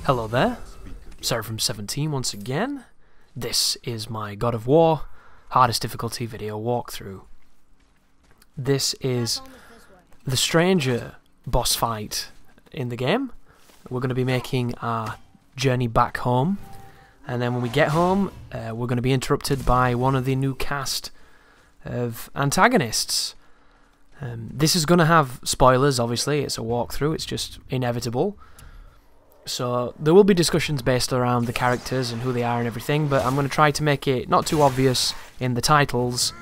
Hello there, Seraphim17 once again. This is my God of War hardest difficulty video walkthrough. This is the Stranger boss fight in the game. We're going to be making our journey back home, and then when we get home we're going to be interrupted by one of the new cast of antagonists. This is going to have spoilers, obviously. It's a walkthrough, it's just inevitable. So there will be discussions based around the characters and who they are and everything, but I'm going to try to make it not too obvious in the titles,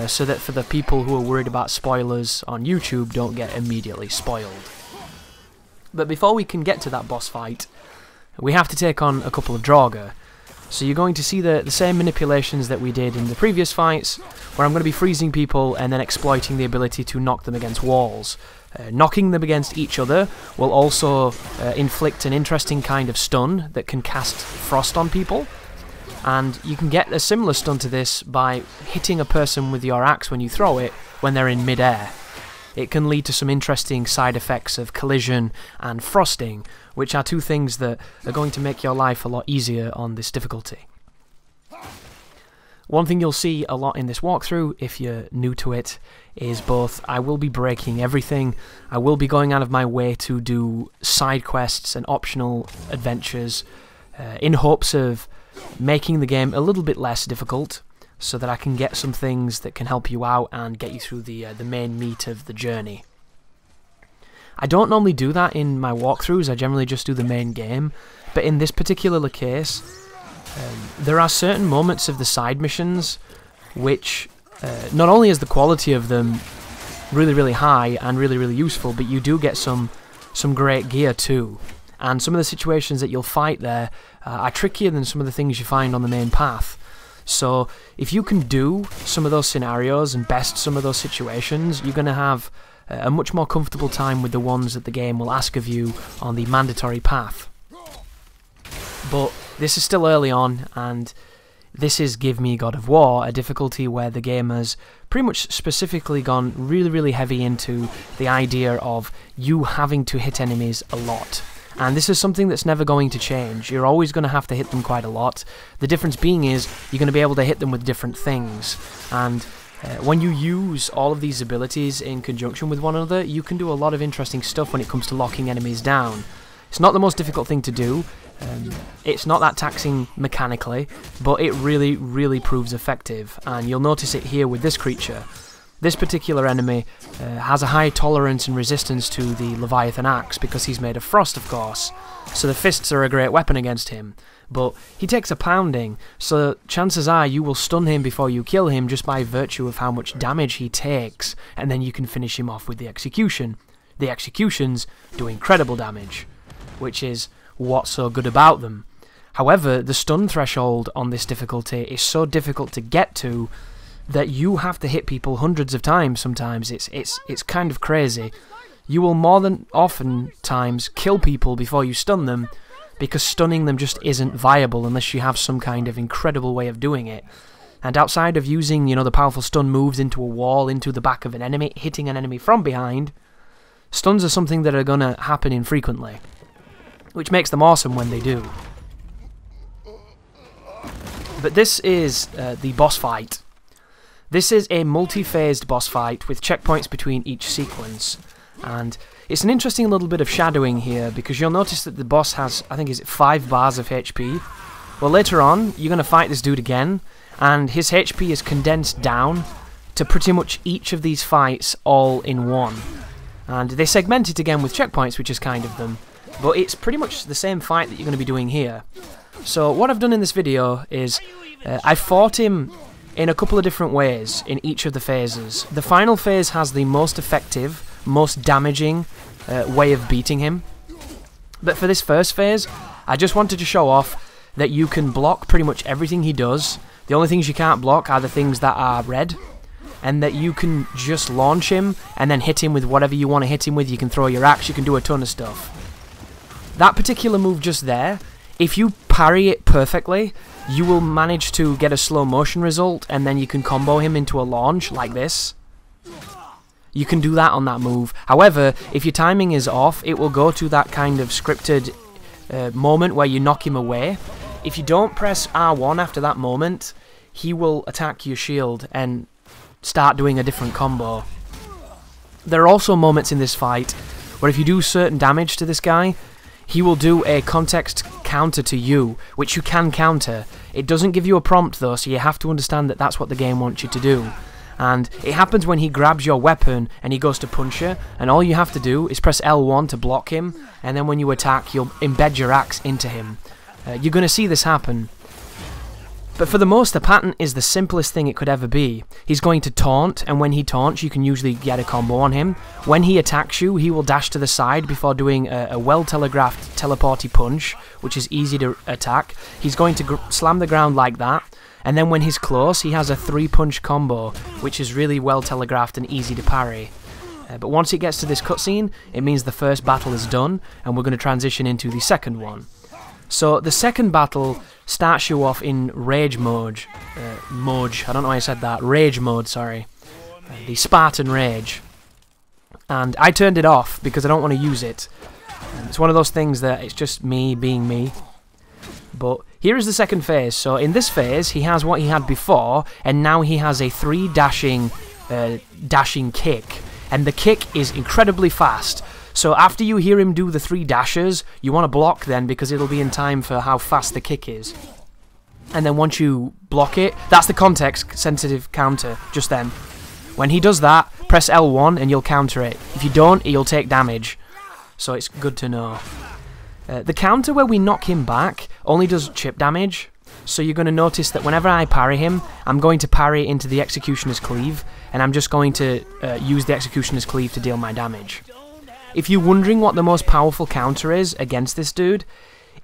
so that for the people who are worried about spoilers on YouTube don't get immediately spoiled. But before we can get to that boss fight, we have to take on a couple of Draugr. So you're going to see the same manipulations that we did in the previous fights, where I'm going to be freezing people and then exploiting the ability to knock them against walls. Knocking them against each other will also inflict an interesting kind of stun that can cast frost on people. And you can get a similar stun to this by hitting a person with your axe when you throw it when they're in mid-air. It can lead to some interesting side effects of collision and frosting, which are two things that are going to make your life a lot easier on this difficulty. One thing you'll see a lot in this walkthrough, if you're new to it, is both I will be breaking everything, I will be going out of my way to do side quests and optional adventures in hopes of making the game a little bit less difficult, so that I can get some things that can help you out and get you through the main meat of the journey. I don't normally do that in my walkthroughs, I generally just do the main game, but in this particular case, there are certain moments of the side missions which, not only is the quality of them really high and really useful, but you do get some great gear too. And some of the situations that you'll fight there are trickier than some of the things you find on the main path. So if you can do some of those scenarios and best some of those situations, you're going to have a much more comfortable time with the ones that the game will ask of you on the mandatory path. But this is still early on, and this is Give Me God of War, a difficulty where the game has pretty much specifically gone really heavy into the idea of you having to hit enemies a lot. And this is something that's never going to change. You're always going to have to hit them quite a lot. The difference being is you're going to be able to hit them with different things. And when you use all of these abilities in conjunction with one another, you can do a lot of interesting stuff when it comes to locking enemies down. It's not the most difficult thing to do. It's not that taxing mechanically, but it really proves effective. And you'll notice it here with this creature. This particular enemy has a high tolerance and resistance to the Leviathan Axe because he's made of frost, of course, so the fists are a great weapon against him. But he takes a pounding, so chances are you will stun him before you kill him just by virtue of how much damage he takes, and then you can finish him off with the execution. The executions do incredible damage, which is what's so good about them. However, the stun threshold on this difficulty is so difficult to get to that you have to hit people hundreds of times sometimes. It's kind of crazy. You will more than often times kill people before you stun them, because stunning them just isn't viable unless you have some kind of incredible way of doing it. And outside of using, the powerful stun moves into a wall, into the back of an enemy, hitting an enemy from behind, stuns are something that are going to happen infrequently, which makes them awesome when they do. But this is the boss fight. This is a multi-phased boss fight with checkpoints between each sequence, and it's an interesting little bit of shadowing here because you'll notice that the boss has, I think, is it 5 bars of HP? Well, later on you're going to fight this dude again, and his HP is condensed down to pretty much each of these fights all in one. And they segment it again with checkpoints, which is kind of them, but it's pretty much the same fight that you're going to be doing here. So what I've done in this video is I fought him in a couple of different ways in each of the phases. The final phase has the most effective, most damaging way of beating him. But for this first phase, I just wanted to show off that you can block pretty much everything he does. The only things you can't block are the things that are red, and that you can just launch him and then hit him with whatever you want to hit him with. You can throw your axe, you can do a ton of stuff. That particular move just there, if you parry it perfectly, you will manage to get a slow motion result, and then you can combo him into a launch like this. You can do that on that move. However, if your timing is off, it will go to that kind of scripted moment where you knock him away. If you don't press R1 after that moment, he will attack your shield and start doing a different combo. There are also moments in this fight where if you do certain damage to this guy, he will do a context counter to you, which you can counter. It doesn't give you a prompt though, so you have to understand that that's what the game wants you to do. And it happens when he grabs your weapon and he goes to punch you, and all you have to do is press L1 to block him, and then when you attack, you'll embed your axe into him. You're going to see this happen. But for the most, the pattern is the simplest thing it could ever be. He's going to taunt, and when he taunts, you can usually get a combo on him. When he attacks you, he will dash to the side before doing a well-telegraphed teleporty punch, which is easy to attack. He's going to slam the ground like that, and then when he's close, he has a 3-punch combo, which is really well-telegraphed and easy to parry. But once it gets to this cutscene, it means the first battle is done, and we're going to transition into the second one. So the second battle starts you off in Rage mode. I don't know why I said that. Rage mode, sorry. The Spartan Rage. And I turned it off because I don't want to use it. It's one of those things that it's just me being me. But here is the second phase. So in this phase, he has what he had before, and now he has a 3 dashing kick. And the kick is incredibly fast. So after you hear him do the 3 dashes, you want to block then because it'll be in time for how fast the kick is. And then once you block it, that's the context-sensitive counter, just then. When he does that, press L1 and you'll counter it. If you don't, you'll take damage. So it's good to know. The counter where we knock him back only does chip damage. So you're going to notice that whenever I parry him, I'm going to parry into the Executioner's Cleave, and I'm just going to use the Executioner's Cleave to deal my damage. If you're wondering what the most powerful counter is against this dude,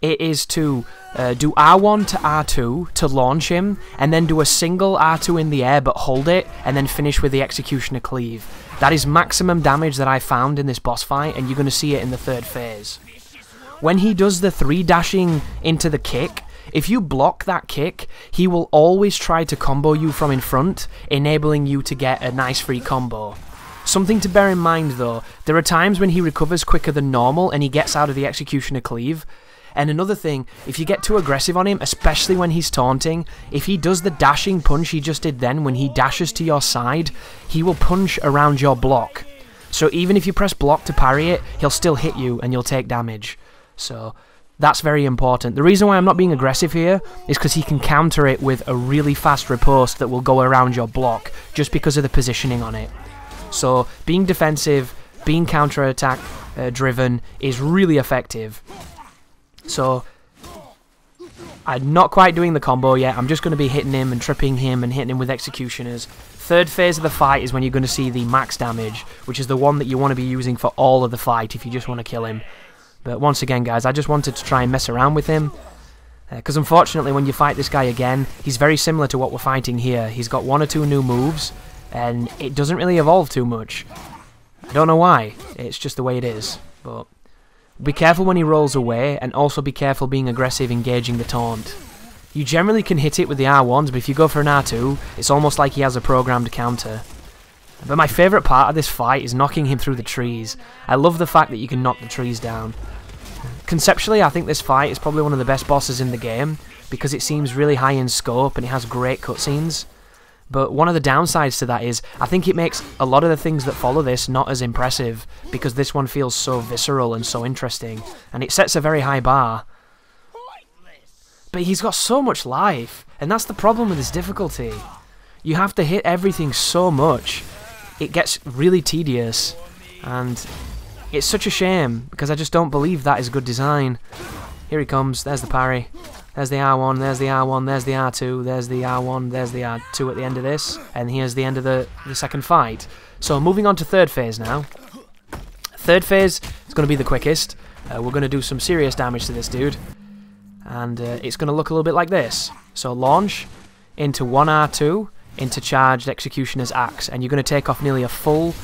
it is to do R1 to R2 to launch him, and then do a single R2 in the air but hold it, and then finish with the Executioner Cleave. That is maximum damage that I found in this boss fight, and you're going to see it in the third phase. When he does the 3 dashing into the kick, if you block that kick, he will always try to combo you from in front, enabling you to get a nice free combo. Something to bear in mind though, there are times when he recovers quicker than normal and he gets out of the Executioner Cleave. And another thing, if you get too aggressive on him, especially when he's taunting, if he does the dashing punch he just did then, when he dashes to your side, he will punch around your block. So even if you press block to parry it, he'll still hit you and you'll take damage. So that's very important. The reason why I'm not being aggressive here is because he can counter it with a really fast riposte that will go around your block, just because of the positioning on it. So being defensive, being counter-attack driven is really effective. So I'm not quite doing the combo yet. I'm just going to be hitting him and tripping him and hitting him with executioners. Third phase of the fight is when you're going to see the max damage, which is the one that you want to be using for all of the fight if you just want to kill him. But once again, guys, I just wanted to try and mess around with him. Because unfortunately, when you fight this guy again, he's very similar to what we're fighting here. He's got 1 or 2 new moves, and it doesn't really evolve too much. I don't know why. It's just the way it is. But be careful when he rolls away, and also be careful being aggressive engaging the taunt. You generally can hit it with the R1s, but if you go for an R2, it's almost like he has a programmed counter. But my favourite part of this fight is knocking him through the trees. I love the fact that you can knock the trees down. Conceptually, I think this fight is probably one of the best bosses in the game, because it seems really high in scope and it has great cutscenes. But one of the downsides to that is, I think it makes a lot of the things that follow this not as impressive, because this one feels so visceral and so interesting, and it sets a very high bar. But he's got so much life, and that's the problem with his difficulty. You have to hit everything so much, it gets really tedious, and it's such a shame, because I just don't believe that is good design. Here he comes, there's the parry. There's the R1, there's the R1, there's the R2, there's the R1, there's the R2 at the end of this, and here's the end of the second fight. So moving on to third phase now. Third phase is going to be the quickest. We're going to do some serious damage to this dude, and it's going to look a little bit like this. So launch into 1 R2, into charged Executioner's Axe, and you're going to take off nearly a full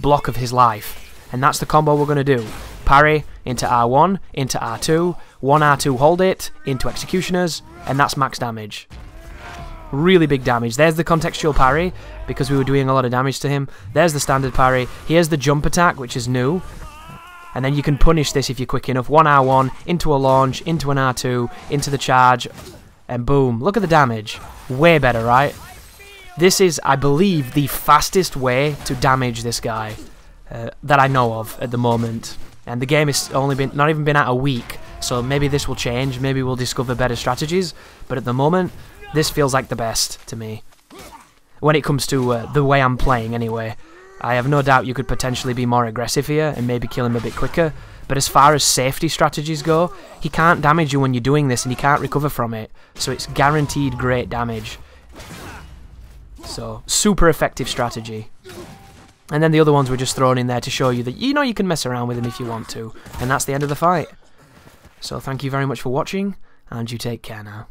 block of his life. And that's the combo we're going to do. Parry into R1, into R2, 1 R2 hold it, into Executioners, and that's max damage. Really big damage. There's the contextual parry, because we were doing a lot of damage to him. There's the standard parry. Here's the jump attack, which is new. and then you can punish this if you're quick enough. 1R1, into a launch, into an R2, into the charge, and boom. Look at the damage. Way better, right? This is, I believe, the fastest way to damage this guy that I know of at the moment. And the game has only not even been out a week, so maybe this will change. Maybe we'll discover better strategies. But at the moment, this feels like the best to me. When it comes to the way I'm playing, anyway. I have no doubt you could potentially be more aggressive here and maybe kill him a bit quicker. But as far as safety strategies go, he can't damage you when you're doing this and he can't recover from it. So it's guaranteed great damage. So, super effective strategy. And then the other ones were just thrown in there to show you that you can mess around with him if you want to. And that's the end of the fight. So thank you very much for watching, and you take care now.